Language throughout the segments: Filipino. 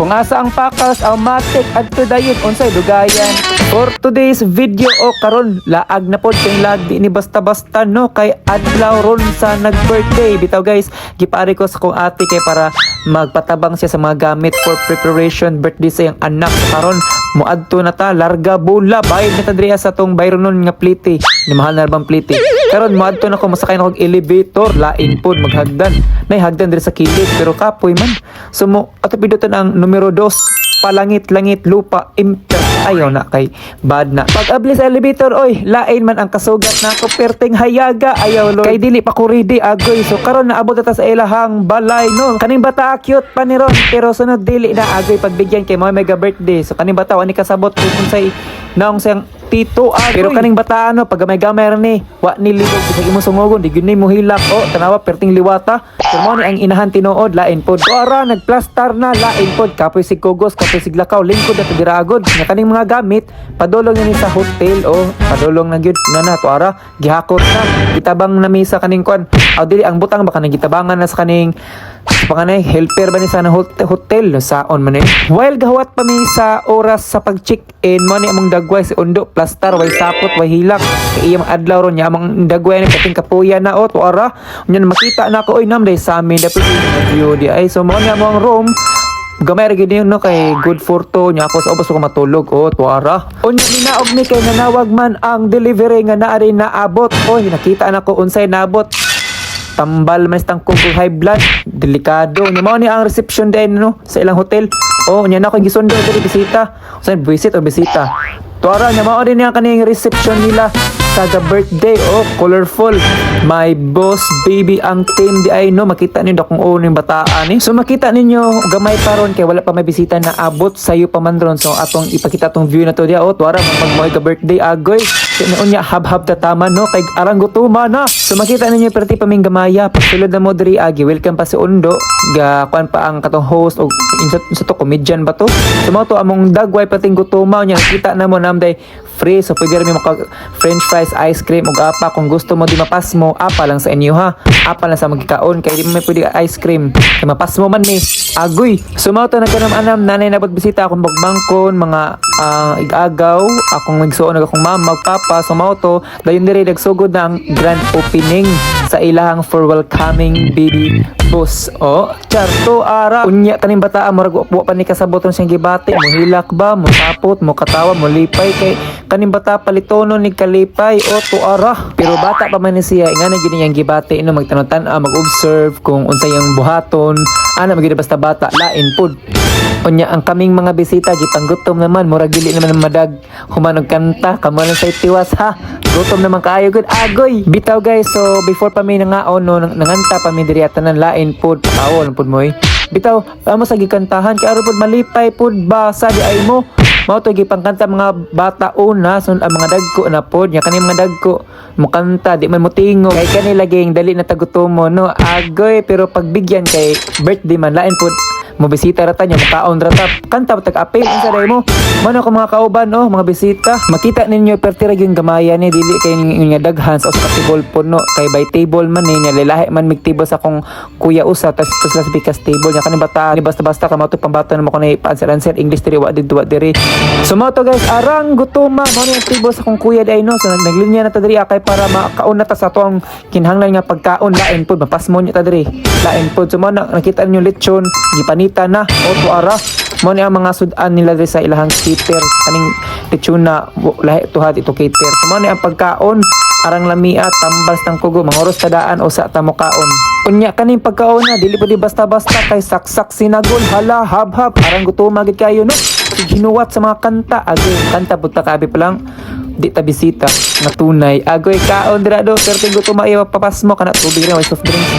Kung asa ang pakas ang matik adto dayon unsay dugayan. For today's video o karon laag na pod kay lagi ni basta-basta no kay adlaw ron sa nag-birthday. Bitaw guys, gipari ko sa kong ate kay para magpatabang siya sa mga gamit for preparation birthday sa iyang anak. Karon muadto na ta larga bula bayad na ta diri sa tong bayronon nga plite. Ni mahal na bang plite. Karon muadto na ko masakay na kog elevator lain pod maghagdan. Nay hagdan diri sa kilid pero kapoy man. So mo ato piduton ang numero 2 palangit-langit lupa imper ayaw na kay bad na pag abli sa elevator oy lain man ang kasugat na ko perteng hayaga ayaw lord kay dili pa ko ready agoy so karon naabot ta sa ilahang balay no kaning bata cute pa ni ron pero sunod dili na agoy pagbigyan kay mo mega birthday so kaning bata wani kasabot kung unsay naong siyang tito agoy pero kaning bata ano pag gamay-gamay ni wa ni ligog sa imong sungogon di gyud ni mo hilak o tanawa perting liwata pero mo ni ang inahan tinuod lain pod so ara nagplastar na lain pod kapoy sig kugos kapoy sig lakaw lingkod at diragod nga kaning mga gamit padulong ni sa hotel o padulong na gyud na to ara gihakot na gitabang na mi sa kaning kwan aw dili ang butang baka nagitabangan na sa kaning panganay helper ba ni sa hotel saon man eh while gahawat pa mi sa oras sa pag-check-in mo ni among dagway si undo plastar way sapot way hilak kay iyang adlaw ron nya among dagway ni kating kapuya na o to ara unya makita na ko oy namday sa amin dapat view di ay so mo ni among room gamay ra gid no kay good photo nya ako sa ubos ko matulog o tuara unya ninaog ni kay nanawag man ang delivery nga naa rin naabot oy nakita na ko unsay naabot tambal man stang kung high blood delikado nya mao ni ang reception din no sa ilang hotel o nya na ko gisundo diri bisita unsay visit o bisita tuara nya mao din ang kaning reception nila sa birthday colorful my boss baby ang team di ay no makita ninyo kung uno yung bataan so makita ninyo gamay pa ron kay wala pa may bisita na abot sayo pa man ron so atong ipakita tong view na to dia tuara magmoy ka birthday agoy unya hab-hab ta tama no kay arang gutuma na so makita ninyo perti pa ming gamaya pagsulod na mo diri agi welcome pa si undo ga kwan pa ang katong host o sa to comedian ba to so mo to among dagway pating gutuma nya kita na mo namday free so pwede rin mo french fries ice cream ug apa kung gusto mo di mapas mo apa lang sa inyo ha apa lang sa magkikaon kay di mo may pwede ice cream kay mapas mo man ni agoy so mao to nagkanam-anam nanay nabot bisita akong bagbangkon mga igagaw akong nagsuon akong mama magpapa so mao to dayon diri nagsugod na ang grand opening sa ilahang for welcoming baby boss charto ara unya kaning bata murag upo pa ni kasaboton siyang gibati mo hilak ba mo tapot mo katawa mo lipay kay kaning bata palitono ni kalipay tuara pero bata pa man ni siya nga na gyud niyang gibati no magtanon-tan mag-observe kung unsay yang buhaton ana magid basta bata lain pod unya ang kaming mga bisita gipanggutom naman murag dili naman madag humanog kanta kamo lang sa tiwas ha gutom naman kaayo gud agoy bitaw guys so before pa mi nangaon no nanganta pa mi diri atanan lain pod pawol pod moy bitaw amo sa gikantahan kay aron pod malipay pod ba sa di ay mo mao to gipangkanta mga bata una sun ang mga dagko na pod nya kani mga dagko mukanta di man motingo kay kani laging dali na tagutomo no agoy pero pagbigyan kay birthday man lain pod mo bisita rata nya makaon rata kanta tag apel unsa day mo mano ko mga kauban mga bisita makita ninyo pertira gyud gamaya ni dili kay nga daghan sa table po no kay by table man ni nya lelahi man mig table sa akong kuya usa tas las bikas table nya kani bata ni basta-basta ka mao to pambato na mo kanay answer English diri wa diri so mao to guys arang gutuma mo ni table sa akong kuya day no so naglinya na ta diri kay para makaon na ta sa atong kinahanglan nga pagkaon lain pod mapasmo nya ta diri lain pod so mao nakita ninyo lechon gipanita na tuara mo ni ang mga sudan nila diri sa ilahang cater kaning lechona lahi tuhad ito cater so mo ni ang pagkaon arang lamia tambas tang kugo mga oras tadaan o sa tamokaon unya kaning pagkaon na dili pud basta-basta kay saksak sinagol hala hab-hab arang gutuma gid kayo no ginuwat sa mga kanta agoy kanta pud ta kabi pa lang di ta bisita na tunay agoy kaon dira do pero tingo tumaiwa papas mo kana tubig ra soft drinks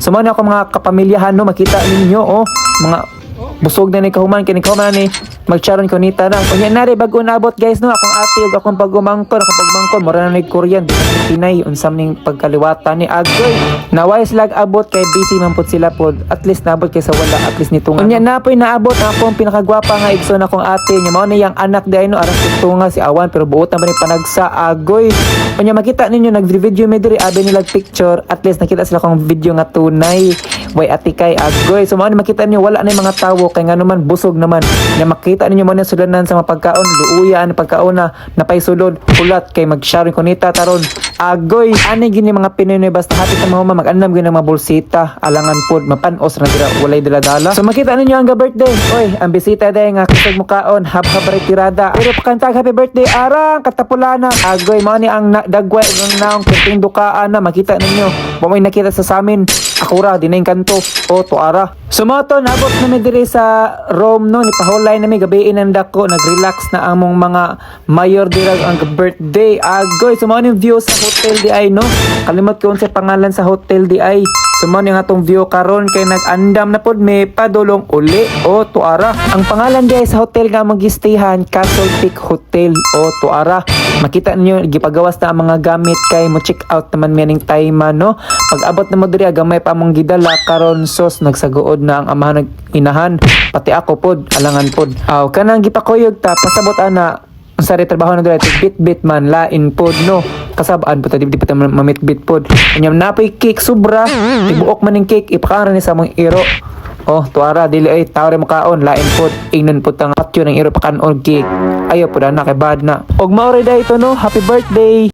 so mo na ako mga kapamilyahan no makita ninyo mga busog na ni kahuman kini kahuman ni magcharon ko nita na unya nari bago naabot guys no akong ate ug akong pagmangkon mura na ni Korean di Pinay unsam ning pagkaliwatan ni agoy naway slag abot kay busy man pud sila pod at least naabot kay sa wala at least nitong unya napoy naabot akong pinakagwapa nga igsoon akong ate nya mao ni yang anak di ay no aras tunga si Awan pero buot na ba ni panagsa agoy unya makita ninyo nag-video mi diri abi nila picture at least nakita sila kong video nga tunay way atikay agoy. So mao ni makita niyo wala na yung mga tawo kay nga naman busog naman. Na makita ninyo mo na sulanan sa mga pagkaon, luuyan pagkaon na napaysulod ulat kay mag-sharing kunita taron. Agoy ani gini mga Pinoy basta hati sa mga mag-anam gini mga bolsita alangan pod mapanos na dira walay dala-dala. So makita ninyo ang birthday. Oy, ang bisita day nga kusog mukaon hab-hab retirada. Pero pakantag happy birthday arang katapulana. Agoy mao ni ang dagway ng naong perting dukaan na makita ninyo. Wa may nakita sa samin. Akura dinay kanto. O tuara. So mo to nabot na mi diri sa Rome no ni pahulay na mi gabi ng dako nag-relax na among mga mayor dira ang birthday. Agoy so mo ni view sa hotel di ay no. Kalimot ko unsa pangalan sa hotel di ay. So mo ni nga tong view karon kay nag-andam na pod may padulong uli. O tuara. Ang pangalan di ay sa hotel nga magistayhan Castle Peak Hotel. O tuara. Makita niyo gipagawas na ang mga gamit kay mo check out naman meaning time no. Pag abot na mo diri gamay pa mong gidala karon sos nagsaguod na ang amahan inahan pati ako pod alangan pod aw kanang gipakuyog ta pasabot ana sa trabaho na dito bit man lain pod no kasabaan po ta di pa mamit-bit pod unyam napoy cake sobra tibuok man ning cake ipakaran ni sa mong iro. Oh tuara dili ay tawre makaon lain pod ingnon pod tang patyo ng iro pakanon cake ayo pod ana kay bad na og maore da ito no happy birthday.